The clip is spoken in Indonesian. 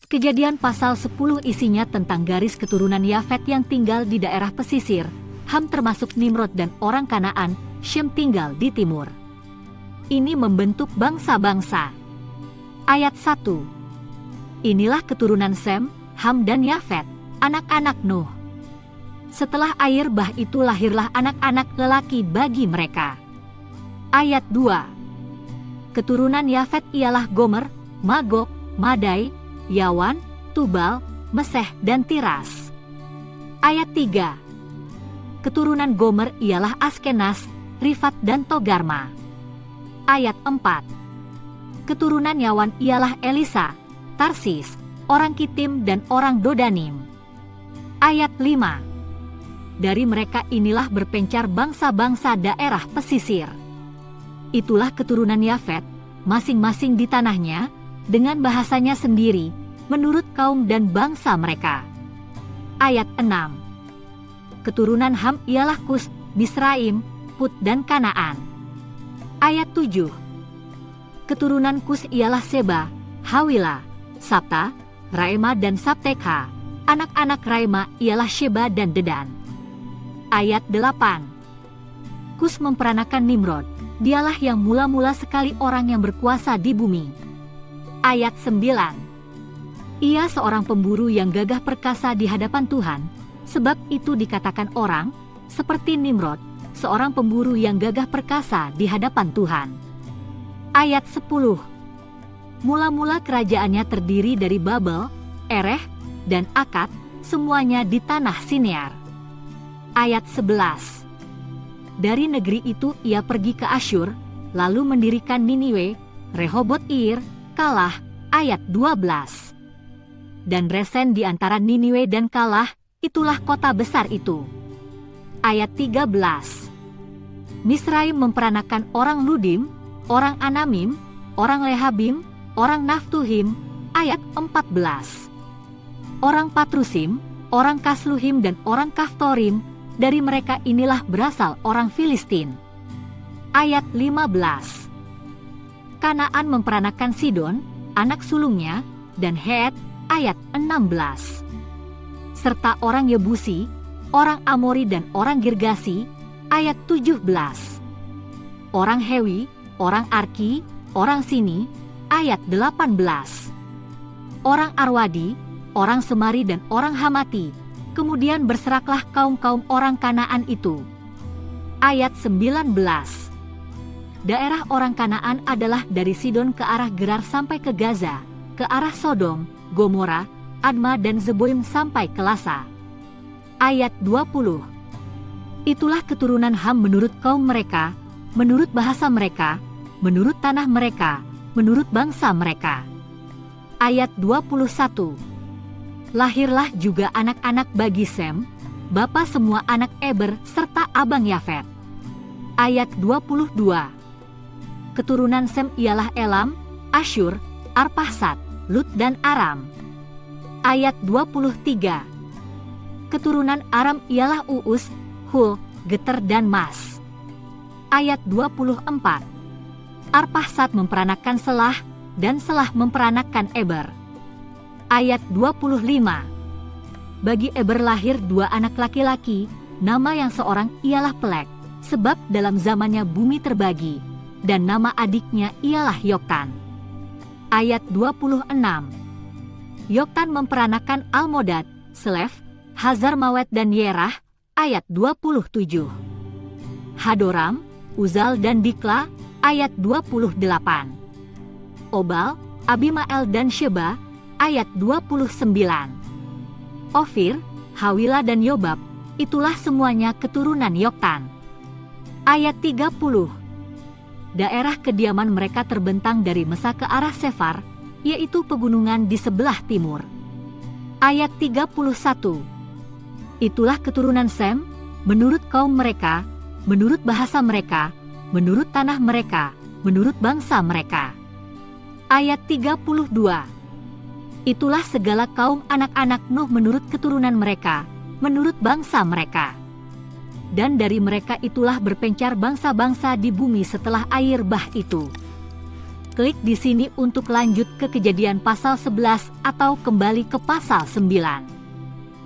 Kejadian pasal 10 isinya tentang garis keturunan Yafet yang tinggal di daerah pesisir. Ham termasuk Nimrod dan orang Kanaan, Syem tinggal di timur. Ini membentuk bangsa-bangsa. Ayat 1. Inilah keturunan Sem, Ham dan Yafet, anak-anak Nuh. Setelah air bah itu lahirlah anak-anak lelaki bagi mereka. Ayat 2. Keturunan Yafet ialah Gomer, Magog, Madai, Yawan, Tubal, Meseh dan Tiras. Ayat 3. Keturunan Gomer ialah Askenas, Rifat dan Togarma. Ayat 4. Keturunan Yawan ialah Elisa, Tarsis, orang Kitim dan orang Dodanim. Ayat 5. Dari mereka inilah berpencar bangsa-bangsa daerah pesisir. Itulah keturunan Yafet, masing-masing di tanahnya, dengan bahasanya sendiri, menurut kaum dan bangsa mereka. Ayat 6. Keturunan Ham ialah Kus, Misraim, Put dan Kanaan. Ayat 7. Keturunan Kus ialah Seba, Hawila, Sabta, Raema dan Sabteka. Anak-anak Raema ialah Sheba dan Dedan. Ayat 8. Kus memperanakan Nimrod, dialah yang mula-mula sekali orang yang berkuasa di bumi. Ayat 9. Ia seorang pemburu yang gagah perkasa di hadapan Tuhan, sebab itu dikatakan orang, seperti Nimrod, seorang pemburu yang gagah perkasa di hadapan Tuhan. Ayat 10. Mula-mula kerajaannya terdiri dari Babel, Ereh, dan Akad, semuanya di tanah Sinear. Ayat 11. Dari negeri itu ia pergi ke Asyur, lalu mendirikan Niniwe, Rehobot Ir, Kalah. Ayat 12. Dan Resen di antara Niniwe dan Kalah, itulah kota besar itu. Ayat 13. Misraim memperanakan orang Ludim, orang Anamim, orang Lehabim, orang Naftuhim. Ayat 14. Orang Patrusim, orang Kasluhim dan orang Kaftorim, dari mereka inilah berasal orang Filistin. Ayat 15. Kanaan memperanakan Sidon, anak sulungnya, dan Het. Ayat 16. Serta orang Yebusi, orang Amori dan orang Girgasi. Ayat 17. Orang Hewi, orang Arki, orang Sini. Ayat 18. Orang Arwadi, orang Semari dan orang Hamati. Kemudian berseraklah kaum-kaum orang Kanaan itu. Ayat 19. Daerah orang Kanaan adalah dari Sidon ke arah Gerar sampai ke Gaza, ke arah Sodom, Gomora, Adma dan Zeboim sampai ke Lasa. Ayat 20. Itulah keturunan Ham menurut kaum mereka, menurut bahasa mereka, menurut tanah mereka, menurut bangsa mereka. Ayat 21. Lahirlah juga anak-anak bagi Sem, bapa semua anak Eber serta abang Yafet. Ayat 22. Keturunan Sem ialah Elam, Asyur, Arpahsad, Lut dan Aram. Ayat 23. Keturunan Aram ialah Uus, Hul, Geter dan Mas. Ayat 24. Arpahsad memperanakan Selah, dan Selah memperanakan Eber. Ayat 25. Bagi Eber lahir dua anak laki-laki, nama yang seorang ialah Pelek, sebab dalam zamannya bumi terbagi, dan nama adiknya ialah Yoktan. Ayat 26. Yoktan memperanakan Almodad, Selef, Hazarmawet dan Yerah. Ayat 27. Hadoram, Uzal dan Dikla. Ayat 28. Obal, Abimael dan Sheba. Ayat 29. Ofir, Hawila dan Yobab, itulah semuanya keturunan Yoktan. Ayat 30. Daerah kediaman mereka terbentang dari Mesa ke arah Sefar, yaitu pegunungan di sebelah timur. Ayat 31. Itulah keturunan Sem, menurut kaum mereka, menurut bahasa mereka, menurut tanah mereka, menurut bangsa mereka. Ayat 32. Itulah segala kaum anak-anak Nuh menurut keturunan mereka, menurut bangsa mereka. Dan dari mereka itulah berpencar bangsa-bangsa di bumi setelah air bah itu. Klik di sini untuk lanjut ke kejadian pasal 11 atau kembali ke pasal 9.